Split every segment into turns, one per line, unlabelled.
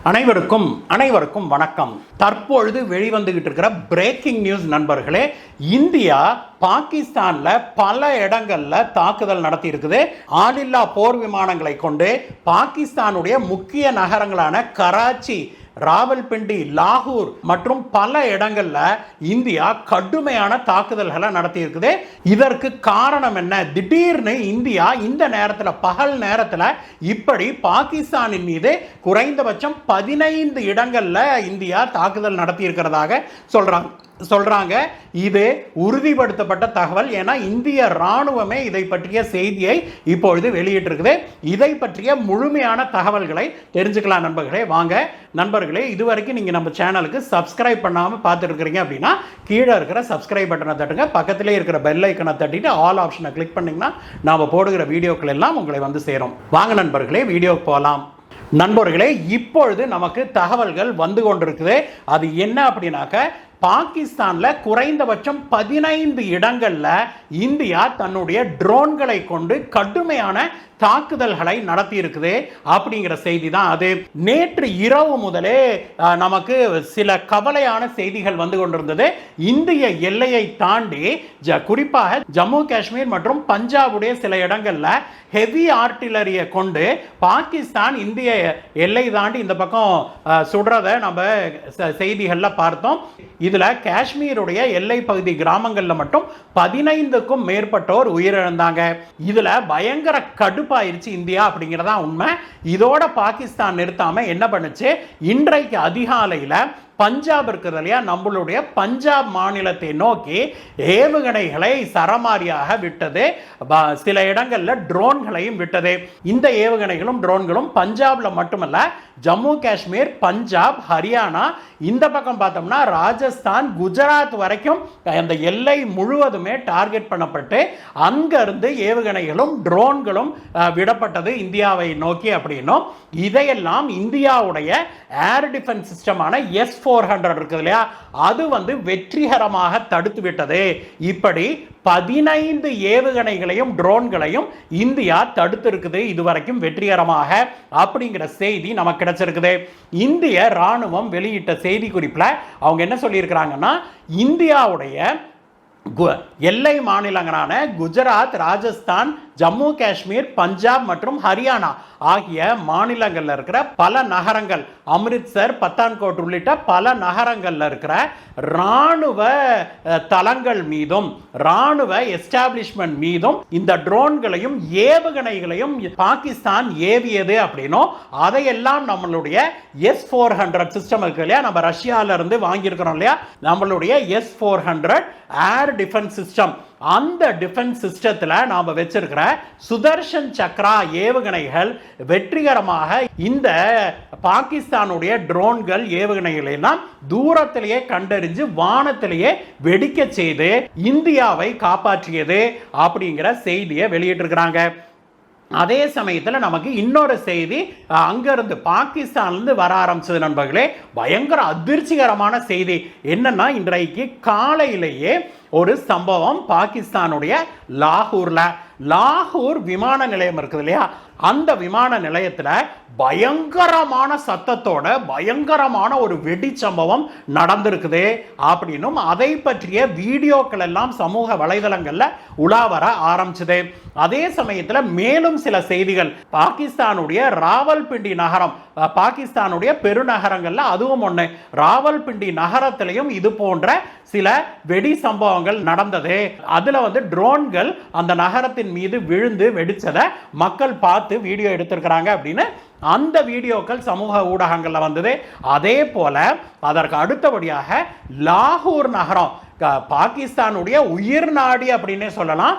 அனைவருக்கும் வணக்கம். தற்பொழுது வெளிவந்துகிட்டு இருக்கிற பிரேக்கிங் நியூஸ் நண்பர்களே, இந்தியா பாகிஸ்தான்ல பல இடங்கள்ல தாக்குதல் நடத்தி இருக்குது. ஆளில்லா போர் விமானங்களை கொண்டு பாகிஸ்தானுடைய முக்கிய நகரங்களான கராச்சி, ராவல்பிண்டி, லாகூர் மற்றும் பல இடங்கள்ல இந்தியா கடுமையான தாக்குதல்களை நடத்தி இருக்குது. இதற்கு காரணம் என்ன? திடீர்னு இந்தியா இந்த நேரத்தில், பகல் நேரத்தில் இப்படி பாகிஸ்தானின் மீது குறைந்தபட்சம் 15 இடங்கள்ல இந்தியா தாக்குதல் நடத்தி இருக்கிறதாக சொல்றாங்க. இது உறுதிப்படுத்தப்பட்ட தகவல். ஏன்னா இந்திய ராணுவமே இதை பற்றிய செய்தியை இப்பொழுது வெளியிட்டிருக்குது. இதை பற்றிய முழுமையான தகவல்களை தெரிஞ்சுக்கலாம் நண்பர்களே. வாங்க நண்பர்களே, இதுவரைக்கும் நீங்க நம்ம சேனலுக்கு சப்ஸ்கிரைப் பண்ணாம பார்த்துட்டு இருக்கிறீங்க அப்படின்னா கீழே இருக்கிற சப்ஸ்கிரைப் பட்டனை தட்டுங்க. பக்கத்திலே இருக்கிற பெல் ஐக்கனை தட்டிட்டு ஆல் ஆப்ஷனை கிளிக் பண்ணீங்கன்னா நாம போடுகிற வீடியோக்கள் எல்லாம் உங்களை வந்து சேரும். வாங்க நண்பர்களே, வீடியோக்கு போகலாம். நண்பர்களே, இப்பொழுது நமக்கு தகவல்கள் வந்து கொண்டிருக்குது. அது என்ன அப்படின்னாக்க, பாகிஸ்தான்ல குறைந்தபட்சம் 15 இடங்கள்ல இந்தியா தன்னுடைய ட்ரோன்களை கொண்டு கடுமையான தாக்குதல்களை நடத்தி இருக்குது அப்படிங்கிற செய்தி தான் அது. நேற்று இரவு முதலே நமக்கு சில கவலையான செய்திகள் வந்து கொண்டிருந்தது. இந்திய எல்லையை தாண்டி குறிப்பாக ஜம்மு காஷ்மீர் மற்றும் பஞ்சாபுடைய சில இடங்கள்ல ஹெவி ஆர்டிலரியை கொண்டு பாகிஸ்தான் இந்திய எல்லை தாண்டி இந்த பக்கம் சுடுறத நம்ம செய்திகள்ல பார்த்தோம். இதுல காஷ்மீருடைய எல்லை பகுதி கிராமங்கள்ல மட்டும் 15க்கும் மேற்பட்டோர் உயிரிழந்தாங்க. இதுல பயங்கர கடுப்பாயிருச்சு இந்தியா அப்படிங்கிறதா உண்மை. இதோட பாகிஸ்தான் நிறுத்தாம என்ன பண்ணுச்சு, இன்றைக்கு அதிகாலையில பஞ்சாப் இருக்கிறது இல்லையா, நம்மளுடைய பஞ்சாப் மாநிலத்தை நோக்கி ஏவுகணைகளை சரமாரியாக விட்டது. சில இடங்கள்ல ட்ரோன்களையும் விட்டது. இந்த ஏவுகணைகளும் ட்ரோன்களும் பஞ்சாப்ல மட்டுமல்ல, ஜம்மு காஷ்மீர், பஞ்சாப், ஹரியானா, இந்த பக்கம் பார்த்தோம்னா ராஜஸ்தான், குஜராத் வரைக்கும் அந்த எல்லை முழுவதுமே டார்கெட் பண்ணப்பட்டு அங்கிருந்து ஏவுகணைகளும் ட்ரோன்களும் விடப்பட்டது இந்தியாவை நோக்கி. அப்படின்னும் இதையெல்லாம் இந்தியாவுடைய ஏர் டிஃபென்ஸ் சிஸ்டமான S-400 இருக்குது இல்லையா, அது வந்து வெற்றிகரமாக தடுத்து விட்டது. இப்படி 15 ஏவுகணைகளையும் ட்ரோன்களையும் இந்தியா தடுத்து இருக்குது இதுவரைக்கும் வெற்றிகரமாக அப்படிங்கிற செய்தி நமக்கு கிடைச்சிருக்குது. இந்திய ராணுவம் வெளியிட்ட செய்தி குறிப்பில் அவங்க என்ன சொல்லியிருக்கிறாங்கன்னா, இந்தியாவுடைய எல்லை மாநிலங்களான குஜராத், ராஜஸ்தான், ஜம்மு காஷ்மீர், பஞ்சாப் மற்றும் ஹரியானா ஆகிய மாநிலங்கள்ல இருக்கிற பல நகரங்கள், அமிர்த்சர், பத்தான்கோட் உள்ளிட்ட பல நகரங்கள்ல இருக்கிற ராணுவ தளங்கள் மீதும் ராணுவ எஸ்டாப்ளிஷ்மெண்ட் மீதும் இந்த ட்ரோன்களையும் ஏவுகணைகளையும் பாகிஸ்தான் ஏவியது அப்படின்னும், அதையெல்லாம் நம்மளுடைய S-400 சிஸ்டம் இருக்கு இல்லையா, நம்ம ரஷ்யால இருந்து வாங்கியிருக்கிறோம் இல்லையா, நம்மளுடைய S-400 ஏர் டிஃபென்ஸ் சிஸ்டம், அந்த டிஃபென்ஸ் சிஸ்டத்தில் நாம வச்சிருக்கிற சுதர்ஷன் சக்ரா ஏவுகணைகள் வெற்றிகரமாக இந்த பாகிஸ்தானுடைய ட்ரோன்கள் ஏவுகணைகளை எல்லாம் தூரத்திலேயே கண்டறிஞ்சு வானத்திலேயே வெடிக்க செய்து இந்தியாவை காப்பாற்றியது அப்படிங்கிற செய்தியை வெளியிட்டிருக்கிறாங்க. அதே சமயத்தில் நமக்கு இன்னொரு செய்தி அங்கிருந்து பாகிஸ்தான்லேருந்து வர ஆரம்பிச்சது நண்பர்களே. பயங்கர அதிர்ச்சிகரமான செய்தி என்னன்னா, இன்றைக்கு காலையிலேயே ஒரு சம்பவம் பாகிஸ்தானுடைய லாகூர் விமான நிலையம் இருக்குது இல்லையா, அந்த விமான நிலையத்தில் பயங்கரமான சத்தத்தோட பயங்கரமான ஒரு வெடி சம்பவம் நடந்திருக்குது அப்படின்னும், அதை பற்றிய வீடியோக்கள் எல்லாம் சமூக வலைதளங்கள்ல உலா வர ஆரம்பிச்சது. அதே சமயத்தில் மேலும் சில செய்திகள், பாகிஸ்தானுடைய ராவல்பிண்டி நகரம், பாகிஸ்தானுடைய பெருநகரங்கள்ல அதுவும் ஒன்று, ராவல்பிண்டி நகரத்திலையும் இது போன்ற சில வெடி சம்பவங்கள் நடந்தது. அதுல வந்து ட்ரோன்கள் அந்த நகரத்தின் மீது விழுந்து வெடிச்சதை மக்கள் பார்த்து வீடியோ எடுத்திருக்கிறாங்க அப்படின்னு அந்த வீடியோக்கள் சமூக ஊடகங்கள்ல வந்தது. அதே போல அதற்கு அடுத்தபடியாக லாகூர் நகரம், பாகிஸ்தானுடைய உயிர் நாடி அப்படின்னே சொல்லலாம்,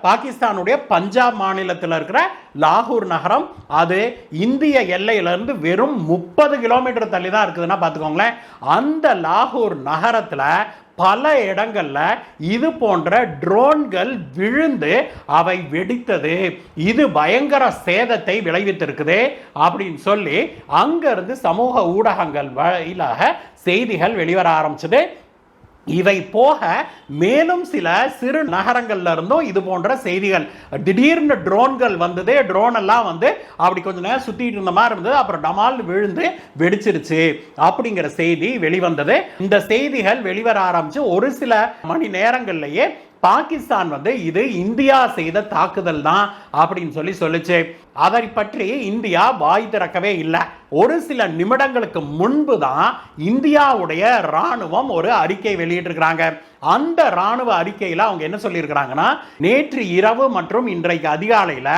பாகிஸ்தானுடைய பஞ்சாப் மாநிலத்தில் இருக்கிற லாகூர் நகரம், அது இந்திய எல்லையிலிருந்து வெறும் 30 கிலோமீட்டர் தள்ளி தான் இருக்குதுன்னா பார்த்துக்கோங்களேன். அந்த லாகூர் நகரத்தில் பல இடங்கள்ல இது போன்ற ட்ரோன்கள் விழுந்து அவை வெடித்தது. இது பயங்கர சேதத்தை விளைவித்திருக்குது அப்படின்னு சொல்லி அங்கிருந்து சமூக ஊடகங்கள் வாயிலாக செய்திகள் வெளிவர ஆரம்பிச்சது. இவை போக மேலும் சில சிறு நகரங்கள்ல இருந்தும் இது போன்ற செய்திகள், திடீர்னு ட்ரோன்கள் வந்தது, ட்ரோன் எல்லாம் வந்து அப்படி கொஞ்ச நேரம் சுத்திட்டு இருந்த மாதிரி இருந்தது, அப்புறம் டமால் விழுந்து வெடிச்சிருச்சு அப்படிங்கிற செய்தி வெளிவந்தது. இந்த செய்திகள் வெளிவர ஆரம்பிச்சு ஒரு சில மணி நேரங்கள்லயே பாகிஸ்தான் வந்து இது இந்தியா செய்த தாக்குதல் தான் அப்படின்னு சொல்லிச்சு. அதை பற்றி இந்தியா வாய் திறக்கவே இல்லை. ஒரு சில நிமிடங்களுக்கு முன்பு தான் இந்தியாவுடைய ராணுவம் ஒரு அறிக்கை வெளியிட்டிருக்கிறாங்க. அந்த ராணுவ அறிக்கையில் அவங்க என்ன சொல்லியிருக்கிறாங்கன்னா, நேற்று இரவு மற்றும் இன்றைக்கு அதிகாலையில்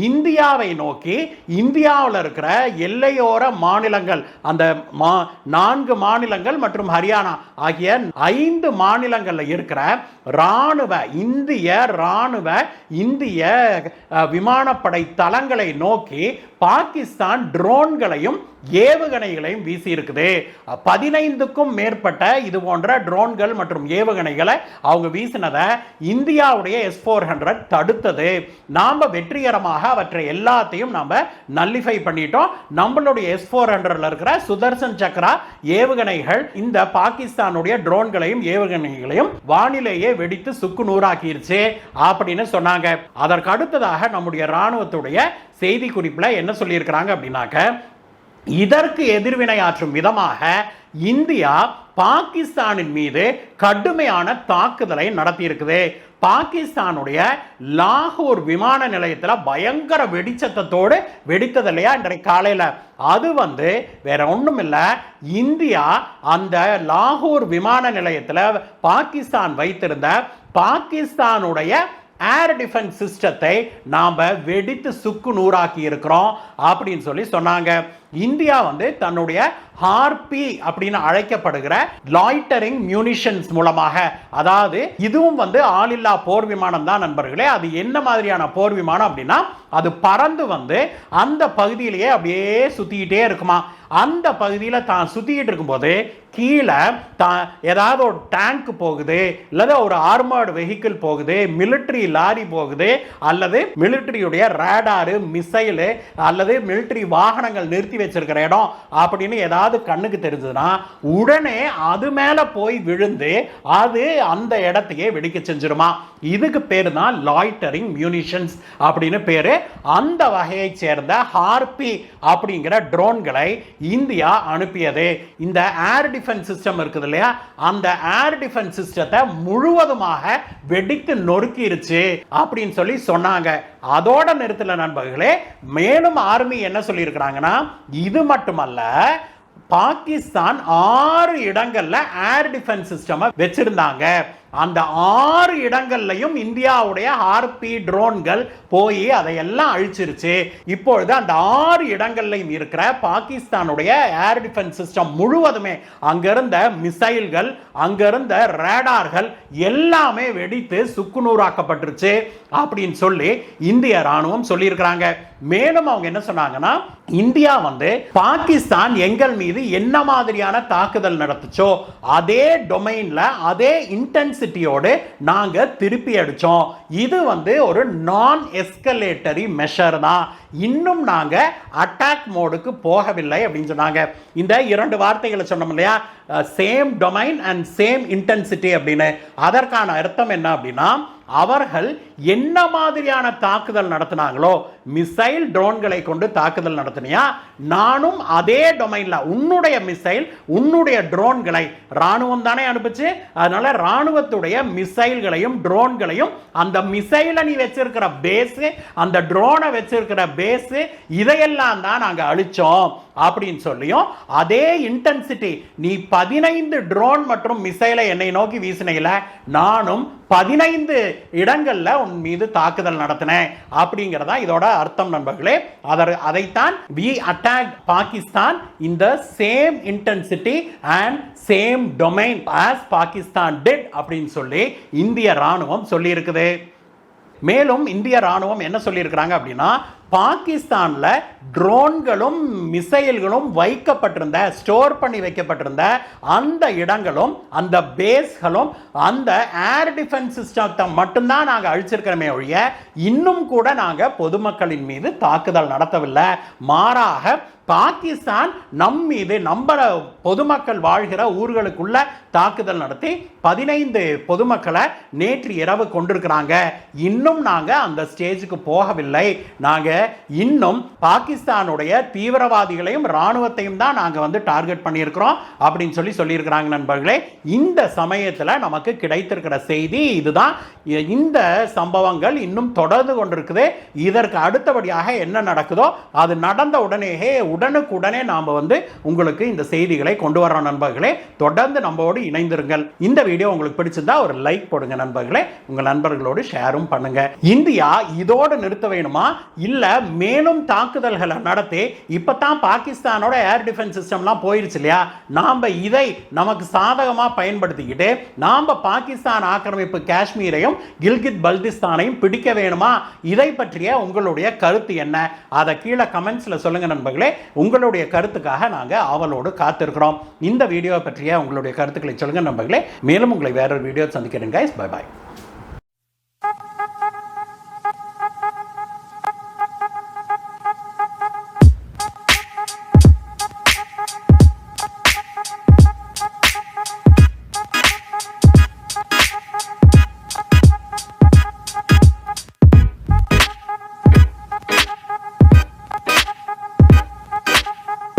இந்தியாவை நோக்கி இந்தியாவில் இருக்கிற எல்லையோர மாநிலங்கள், அந்த 4 மாநிலங்கள் மற்றும் ஹரியானா ஆகிய 5 மாநிலங்களில் இருக்கிற இந்திய விமானப்படை தளங்களை நோக்கி பாகிஸ்தான் ட்ரோன்களையும் ஏவுகணைகளையும் வீசி இருக்குது. 15க்கும் மேற்பட்ட இது போன்ற ட்ரோன்கள் மற்றும் ஏவுகணைகளை அவங்க வீசினதை இந்தியாவுடைய S-400 தடுத்தது. நாம வெற்றிகரமாக அவற்றை எல்லாத்தையும் நாம நல்லிஃபை பண்ணிட்டோம். நம்மளுடைய S-400 இருக்கிற சுதர்சன் சக்ரா ஏவுகணைகள் இந்த பாகிஸ்தானுடைய ட்ரோன்களையும் ஏவுகணைகளையும் வானிலேயே வெடித்து சுக்கு நூறாக்கிருச்சு அப்படின்னு சொன்னாங்க. அதற்கு அடுத்ததாக நம்முடைய ராணுவத்துடைய செய்தி குறிப்பில் என்ன சொல்லியிருக்கிறாங்க அப்படின்னாக்க, இதற்கு எதிர்வினையாற்றும் விதமாக இந்தியா பாகிஸ்தானின் மீது கடுமையான தாக்குதலை நடத்தி இருக்குது. பாகிஸ்தானுடைய லாகூர் விமான நிலையத்தில் பயங்கர வெடிச்சத்தோடு வெடித்தது இல்லையா இன்றைக்கு காலையில், அது வந்து வேற ஒன்றும் இல்லை, இந்தியா அந்த லாகூர் விமான நிலையத்தில் பாகிஸ்தான் வைத்திருந்த பாகிஸ்தானுடைய ஏர் டிஃபென்ஸ் சிஸ்டத்தை நாம வெடித்து சுக்கு நூறாக்கி இருக்கிறோம் அப்படின்னு சொன்னாங்க. இந்தியா வந்து தன்னுடைய ஹார்பி அப்படின்னு அழைக்கப்படுகிற லாய்டரிங் மியூனிஷன்ஸ் மூலமாக, அதாவது இதுவும் வந்து ஆளில்லா போர் விமானம் தான் நண்பர்களே. அது என்ன மாதிரியான போர் விமானம் அப்படின்னா, அது பறந்து வந்து அந்த பகுதியிலேயே அப்படியே சுத்திக்கிட்டே இருக்குமா. அந்த பகுதியில் தான் சுத்திக்கிட்டு இருக்கும்போது கீழே ஏதாவது ஒரு டேங்க் போகுது, இல்லது ஒரு ஆர்மர்டு வெஹிக்கிள் போகுது, மிலிட்டரி லாரி போகுது, அல்லது மிலிட்டரியுடைய ரேடாரு, மிசைலு அல்லது மிலிட்டரி வாகனங்கள் நிறுத்தி வச்சிருக்கிற இடம் அப்படின்னு ஏதாவது கண்ணுக்கு தெரிஞ்சதுன்னா உடனே அது மேல போய் விழுந்து அது அந்த இடத்தையே வெடிக்க செஞ்சிருமா. இதுக்கு பேரு தான் லாய்டரிங் மியூனிஷன்ஸ் அப்படின்னு பேரு. அந்த வகையை சேர்ந்த ஹார்பி அப்படிங்கிற ட்ரோன்களை இந்தியா அனுப்பியது. இந்த ஏர் டிஃபென்ஸ் சிஸ்டம் இருக்குது இல்லையா, அந்த ஏர் டிஃபென்ஸ் சிஸ்டத்தை முழுவதுமாக வெடித்து நொறுக்கிருச்சு அப்படின்னு சொன்னாங்க. அதோட நிறுத்தல நண்பர்களே, மேலும் ஆர்மி என்ன சொல்லி இருக்கிறாங்கன்னா, இது மட்டுமல்ல, பாகிஸ்தான் 6 இடங்கள்ல ஏர் டிஃபென்ஸ் சிஸ்டம் வச்சிருந்தாங்க. அந்த 6 இடங்கள்லையும் இந்தியாவுடைய ஹார்பி ட்ரோன்கள் போய் அதையெல்லாம் அழிச்சிருச்சு. இப்பொழுது அந்த 6 இடங்கள்லையும் இருக்கிற பாகிஸ்தானுடைய ஏர் டிஃபென்ஸ் சிஸ்டம் முழுவதுமே, அங்கிருந்த மிசைல்கள், அங்கிருந்த ரேடார்கள் எல்லாமே வெடித்து சுக்குநூறாக்கப்பட்டுருச்சு அப்படின்னு சொல்லி இந்திய ராணுவம் சொல்லியிருக்கிறாங்க. மேலும் அவங்க என்ன சொன்னாங்கன்னா, இந்தியா வந்து பாகிஸ்தான் எங்கள் மீது என்ன மாதிரியான தாக்குதல் நடத்துச்சோ அதே டொமைன்ல அதே இன்டென்சிட்டியோடு நாங்க திருப்பி அடிச்சோம். இது வந்து ஒரு நான் எஸ்கலேட்டரி மெஷர் தான், இன்னும் நாங்க அட்டாக் மோடுக்கு போகவில்லை அப்படின்னு சொன்னாங்க. இந்த 2 வார்த்தைகளை சொன்னோம் இல்லையா, same domain and same intensity அப்படின்னு, அதற்கான அர்த்தம் என்ன அப்படின்னா, அவர்கள் என்ன மாதிரியான தாக்குதல் நடத்தினாங்களோ, மிசைல் ட்ரோன்களை கொண்டு தாக்குதல் நடத்தினியா, நானும் அதே டொமைன்ல உன்னுடைய மிசைல் உன்னுடைய ட்ரோன்களை ராணுவம் தானே அனுப்பிச்சு, அதனால ராணுவத்துடைய மிசைல்களையும் ட்ரோன்களையும், அந்த மிசைலை நீ வச்சிருக்கிற பேஸ், அந்த ட்ரோனை வச்சிருக்கிற பேஸ், இதையெல்லாம் தான் நாங்க அழிச்சோம் அப்படின்னு சொல்லியும், அதே இன்டென்சிட்டி நீ 15 ட்ரோன் மற்றும் மிசைலை என்னை நோக்கி வீசினையில, நானும் 15 இடங்கள்ல உன் மீது தாக்குதல் நடத்தினேன் அப்படிங்கிறதா இதோட அர்த்தம் நண்பர்களே. அதைத்தான் we attacked Pakistan in the same intensity and same domain as Pakistan did அப்படின்னு சொல்லி இந்திய ராணுவம் சொல்லி இருக்குது. மேலும் இந்திய ராணுவம் என்ன சொல்லி இருக்கிறாங்க அப்படின்னா, பாகிஸ்தான்ல ட்ரோன்களும் மிசைல்களும் வைக்கப்பட்டிருந்த, ஸ்டோர் பண்ணி வைக்கப்பட்டிருந்த அந்த இடங்களும் அந்த பேஸ்களும் அந்த ஏர் டிஃபென்ஸ் சிஸ்டத்தை மட்டும்தான் நாங்கள் அழிச்சிருக்கிறோமே ஒழிய இன்னும் கூட நாங்கள் பொதுமக்களின் மீது தாக்குதல் நடத்தவில்லை. மாறாக பாகிஸ்தான் நம் மீது நம்ம பொதுமக்கள் வாழ்கிற ஊர்களுக்குள்ள தாக்குதல் நடத்தி 15 பொதுமக்களை நேற்று இரவு கொண்டிருக்கிறாங்க. இன்னும் நாங்க அந்த ஸ்டேஜுக்கு போகவில்லை. நாங்க இன்னும் பாகிஸ்தானுடைய தீவிரவாதிகளையும் ராணுவத்தையும் தான் நாங்க டார்கெட் பண்ணியிருக்கிறோம் அப்படின்னு சொல்லியிருக்கிறாங்க நண்பர்களே. இந்த சமயத்தில் நமக்கு கிடைத்திருக்கிற செய்தி இதுதான். இந்த சம்பவங்கள் இன்னும் தொடர்ந்து கொண்டிருக்குது. இதற்கு அடுத்தபடியாக என்ன நடக்குதோ அது நடந்த உடனுக்குடனே நாம் உங்களுக்கு இந்த செய்திகளை கொண்டு வரோம் நண்பர்களே. தொடர்ந்து நம்மோடு இணைந்திருங்கள். இந்த வீடியோ உங்களுக்கு பிடிச்சிருந்தா ஒரு லைக் போடுங்க நண்பர்களே. உங்கள் நண்பர்களோடு ஷேரும் பண்ணுங்க. இந்தியா இதோடு நிறுத்த வேணுமா இல்ல மேலும் தாக்குதல்களை நடத்தி இப்பதான் பாகிஸ்தானோட ஏர் டிஃபென்ஸ் சிஸ்டம்லாம் போயிருச்சு இல்லையா, நாம இதை நமக்கு சாதகமா பயன்படுத்திக்கிட்டு நாம பாகிஸ்தான் ஆக்கிரமிப்பு காஷ்மீரையும் கில்கித் பல்திஸ்தானையும் பிடிக்க வேணுமா? இதை பற்றிய உங்களுடைய கருத்து என்ன? அதை கீழே கமெண்ட்ஸ்ல சொல்லுங்க நண்பர்களே. உங்களுடைய கருத்துக்காக நாங்க ஆவலோடு காத்திருக்கிறோம். இந்த வீடியோ பற்றிய உங்களுடைய கருத்துக்களை சொல்லுங்க நண்பர்களே. மேலும் உங்களை வேறொரு வீடியோ சந்திக்கிறேன். Bye bye.